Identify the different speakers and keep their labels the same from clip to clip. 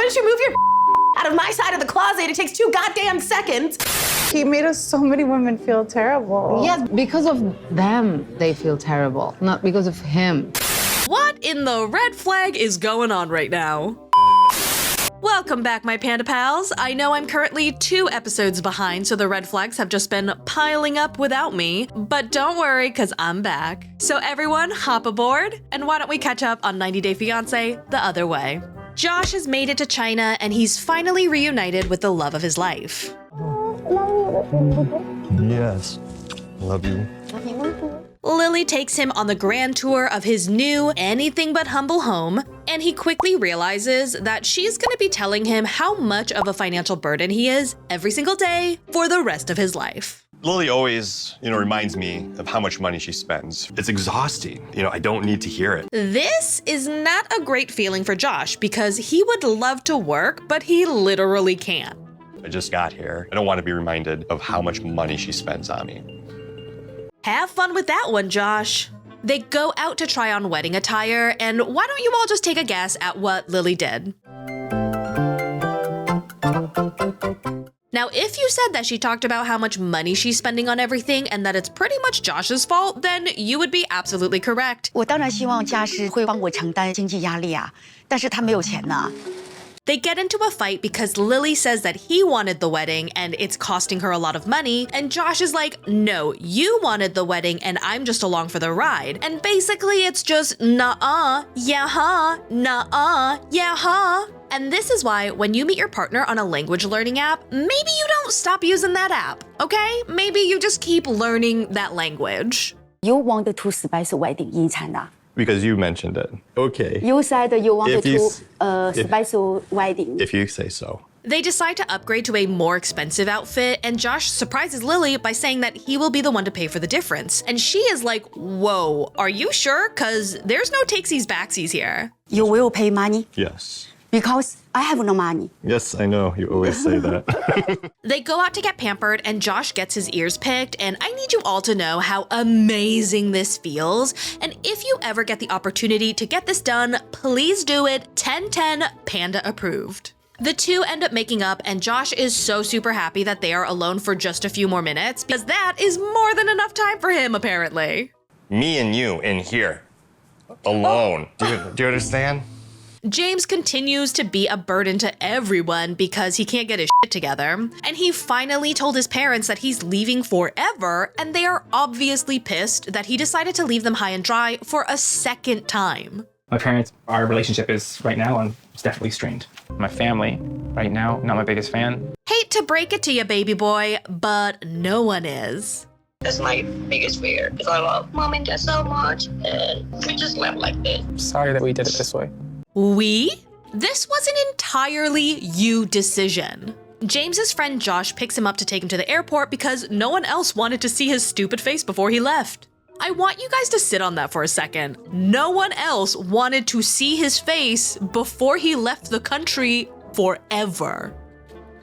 Speaker 1: don't you move your out of my side of the closet? It takes 2 goddamn seconds.
Speaker 2: He made us so many women feel terrible.
Speaker 3: Yes, because of them, they feel terrible, not because of him.
Speaker 4: What in the red flag is going on right now? Welcome back, my Panda Pals. I know I'm currently 2 episodes behind, so the red flags have just been piling up without me, but don't worry, because I'm back. So everyone, hop aboard, and why don't we catch up on 90 Day Fiancé the other way. Josh has made it to China, and he's finally reunited with the love of his life.
Speaker 5: Yes, love you.
Speaker 4: Lily takes him on the grand tour of his new anything but humble home, and he quickly realizes that she's gonna be telling him how much of a financial burden he is every single day for the rest of his life.
Speaker 5: Lily always, reminds me of how much money she spends. It's exhausting. I don't need to hear it.
Speaker 4: This is not a great feeling for Josh because he would love to work, but he literally can't.
Speaker 5: I just got here. I don't want to be reminded of how much money she spends on me.
Speaker 4: Have fun with that one, Josh. They go out to try on wedding attire, and why don't you all just take a guess at what Lily did? Now, if you said that she talked about how much money she's spending on everything and that it's pretty much Josh's fault, then you would be absolutely correct.
Speaker 6: 我当然希望家是会帮我承担经济压力啊，但是他没有钱呐。
Speaker 4: They get into a fight because Lily says that he wanted the wedding and it's costing her a lot of money, and Josh is like, no, you wanted the wedding and I'm just along for the ride. And basically it's just nah-uh, yeah-huh, nah-uh, yeah-huh. And this is why when you meet your partner on a language learning app, maybe you don't stop using that app, okay? Maybe you just keep learning that language.
Speaker 6: You want to spice wedding 遗产呐？
Speaker 5: Because you mentioned it. Okay.
Speaker 6: You said you wanted
Speaker 5: If
Speaker 6: to spice wedding.
Speaker 5: If you say so.
Speaker 4: They decide to upgrade to a more expensive outfit, and Josh surprises Lily by saying that he will be the one to pay for the difference. And she is like, whoa, are you sure? Cause there's no takesies backsies here.
Speaker 6: You will pay money
Speaker 5: Yes.
Speaker 6: because I have no money.
Speaker 5: Yes, I know. You always say that.
Speaker 4: They go out to get pampered, and Josh gets his ears picked, and I need you all to know how amazing this feels. And if you ever get the opportunity to get this done, please do it. 10/10 Panda approved. The two end up making up, and Josh is so super happy that they are alone for just a few more minutes, because that is more than enough time for him, apparently.
Speaker 5: Me and you in here. Alone. Do you understand?
Speaker 4: James continues to be a burden to everyone because he can't get his shit together, and he finally told his parents that he's leaving forever, and they are obviously pissed that he decided to leave them high and dry for a second time.
Speaker 7: My parents, our relationship is right now, and it's definitely strained. My family, right now, not my biggest fan.
Speaker 4: Hate to break it to you, baby boy, but no one is.
Speaker 8: That's my biggest fear. Because I love mom and dad so much, and we just left like this.
Speaker 7: Sorry that we did it this way.
Speaker 4: We? This was an entirely you decision. James's friend Josh picks him up to take him to the airport because no one else wanted to see his stupid face before he left. I want you guys to sit on that for a second. No one else wanted to see his face before he left the country forever.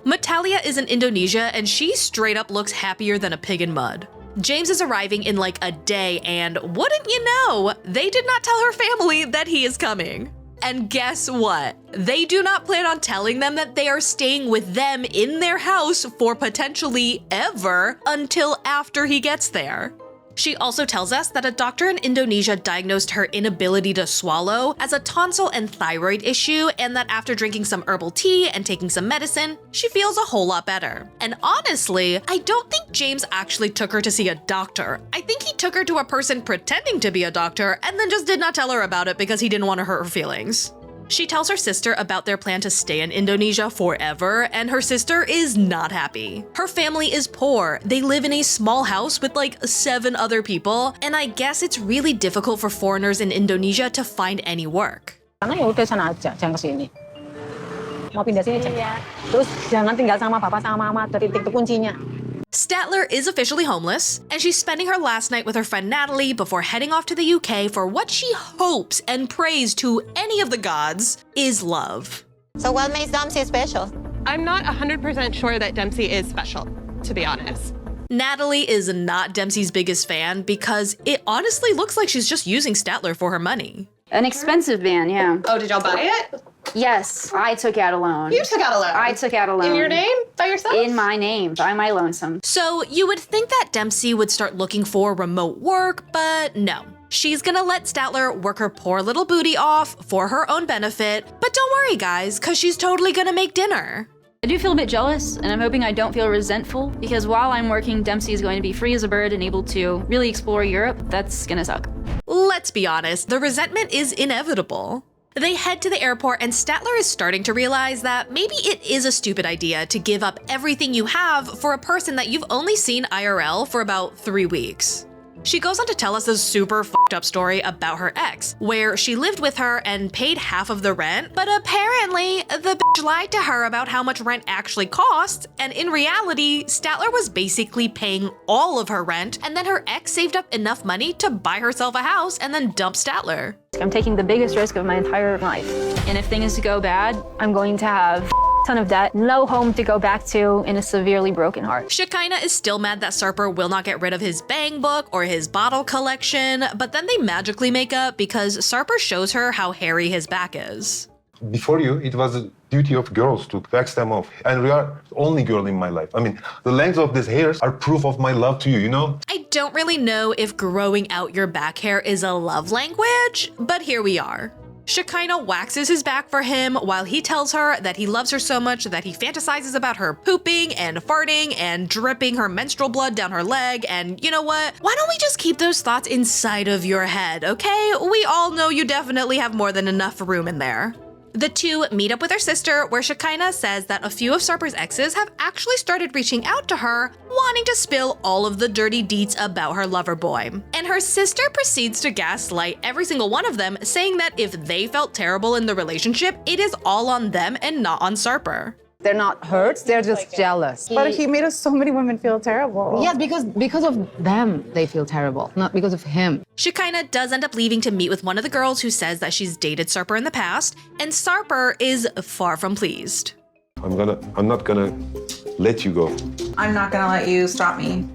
Speaker 4: Meitalia is in Indonesia and she straight up looks happier than a pig in mud. James is arriving in like a day, and wouldn't you know, they did not tell her family that he is coming. And guess what? They do not plan on telling them that they are staying with them in their house for potentially ever until after he gets there. She also tells us that a doctor in Indonesia diagnosed her inability to swallow as a tonsil and thyroid issue, and that after drinking some herbal tea and taking some medicine, she feels a whole lot better. And honestly, I don't think James actually took her to see a doctor. I think he took her to a person pretending to be a doctor and then just did not tell her about it because he didn't want to hurt her feelings. She tells her sister about their plan to stay in Indonesia forever, and her sister is not happy. Her family is poor. They live in a small house with like 7 other people, and I guess it's really difficult for foreigners in Indonesia to find any work.
Speaker 9: Karena ya udah sana aja, jangan kesini. Mau pindah sini aja. Terus jangan tinggal sama papa sama mama, dari titik kuncinya.
Speaker 4: Statler is officially homeless, and she's spending her last night with her friend Natalie before heading off to the UK for what she hopes and prays to any of the gods is love.
Speaker 10: So what makes Dempsey special?
Speaker 11: I'm not 100% sure that Dempsey is special, to be honest.
Speaker 4: Natalie is not Dempsey's biggest fan because it honestly looks like she's just using Statler for her money.
Speaker 12: An expensive van, yeah.
Speaker 11: Oh, did y'all buy it?
Speaker 12: Yes, I took out a loan.
Speaker 11: You took out a loan?
Speaker 12: I took out a loan.
Speaker 11: In your name? By yourself?
Speaker 12: In my name, by my lonesome.
Speaker 4: So you would think that Dempsey would start looking for remote work, but no. She's gonna let Statler work her poor little booty off for her own benefit. But don't worry, guys, because she's totally gonna make dinner.
Speaker 12: I do feel a bit jealous, and I'm hoping I don't feel resentful, because while I'm working, Dempsey is going to be free as a bird and able to really explore Europe. That's gonna suck.
Speaker 4: Let's be honest, the resentment is inevitable. They head to the airport and Statler is starting to realize that maybe it is a stupid idea to give up everything you have for a person that you've only seen IRL for about 3 weeks. She goes on to tell us a super fucked up story about her ex, where she lived with her and paid half of the rent, but apparently the bitch lied to her about how much rent actually costs, and in reality, Statler was basically paying all of her rent, and then her ex saved up enough money to buy herself a house and then dump Statler.
Speaker 12: I'm taking the biggest risk of my entire life, and if things go bad, I'm going to have ton of debt, no home to go back to, and a severely broken heart.
Speaker 4: Shekinah is still mad that Sarpur will not get rid of his bang book or his bottle collection, but then they magically make up because Sarpur shows her how hairy his back is.
Speaker 13: Before you, it was a duty of girls to wax them off. And we are the only girl in my life. I mean, the length of these hairs are proof of my love to you, you know?
Speaker 4: I don't really know if growing out your back hair is a love language, but here we are. Shekinah waxes his back for him while he tells her that he loves her so much that he fantasizes about her pooping and farting and dripping her menstrual blood down her leg, and you know what? Why don't we just keep those thoughts inside of your head, okay? We all know you definitely have more than enough room in there. The two meet up with her sister, where Shekinah says that a few of Sarpur's exes have actually started reaching out to her, wanting to spill all of the dirty deets about her lover boy. And her sister proceeds to gaslight every single one of them, saying that if they felt terrible in the relationship, it is all on them and not on Sarpur.
Speaker 3: They're not hurt, they're just jealous.
Speaker 2: But he made us so many women feel terrible.
Speaker 3: Yes, because of them, they feel terrible, not because of him.
Speaker 4: Shekinah does end up leaving to meet with one of the girls who says that she's dated Sarpur in the past, and Sarpur is far from pleased.
Speaker 13: I'm not gonna let you go.
Speaker 2: I'm not gonna let you stop me.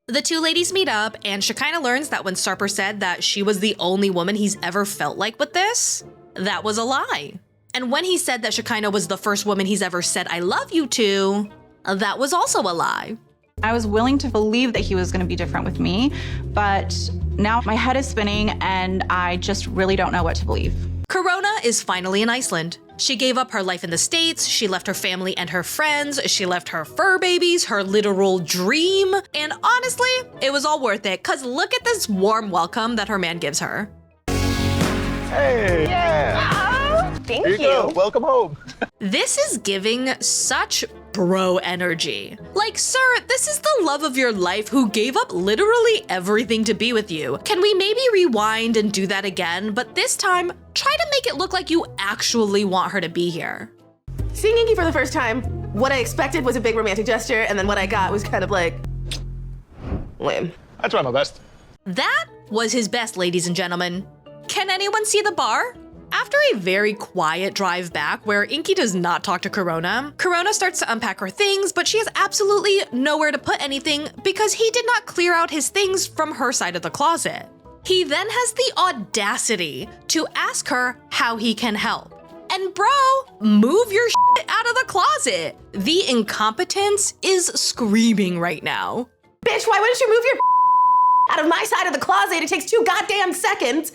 Speaker 4: The two ladies meet up, and Shekinah learns that when Sarpur said that she was the only woman he's ever felt like with this, that was a lie. And when he said that Shekinah was the first woman he's ever said I love you to, that was also a lie.
Speaker 2: I was willing to believe that he was gonna be different with me, but now my head is spinning and I just really don't know what to believe.
Speaker 4: Corona is finally in Iceland. She gave up her life in the States, she left her family and her friends, she left her fur babies, her literal dream, and honestly, it was all worth it, cause look at this warm welcome that her man gives her.
Speaker 5: Hey, yeah.
Speaker 11: Thank
Speaker 5: Here you go. Welcome home.
Speaker 4: This is giving such bro energy. Like, sir, this is the love of your life who gave up literally everything to be with you. Can we maybe rewind and do that again? But this time, try to make it look like you actually want her to be here.
Speaker 1: Seeing Ingy for the first time, what I expected was a big romantic gesture, and then what I got was kind of like, lame.
Speaker 5: I try my best.
Speaker 4: That was his best, ladies and gentlemen. Can anyone see the bar? After a very quiet drive back where Ingy does not talk to Corona, Corona starts to unpack her things, but she has absolutely nowhere to put anything because he did not clear out his things from her side of the closet. He then has the audacity to ask her how he can help. And bro, move your shit out of the closet. The incompetence is screaming right now.
Speaker 1: Bitch, why wouldn't you move your out of my side of the closet? It takes 2 goddamn seconds.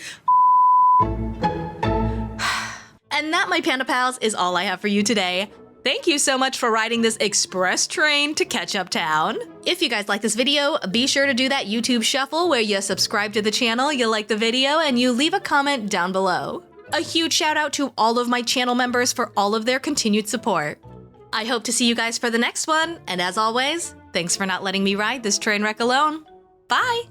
Speaker 4: And that, my Panda Pals, is all I have for you today. Thank you so much for riding this express train to catch up town. If you guys like this video, be sure to do that YouTube shuffle where you subscribe to the channel, you like the video, and you leave a comment down below. A huge shout out to all of my channel members for all of their continued support. I hope to see you guys for the next one, and as always, thanks for not letting me ride this train wreck alone. Bye!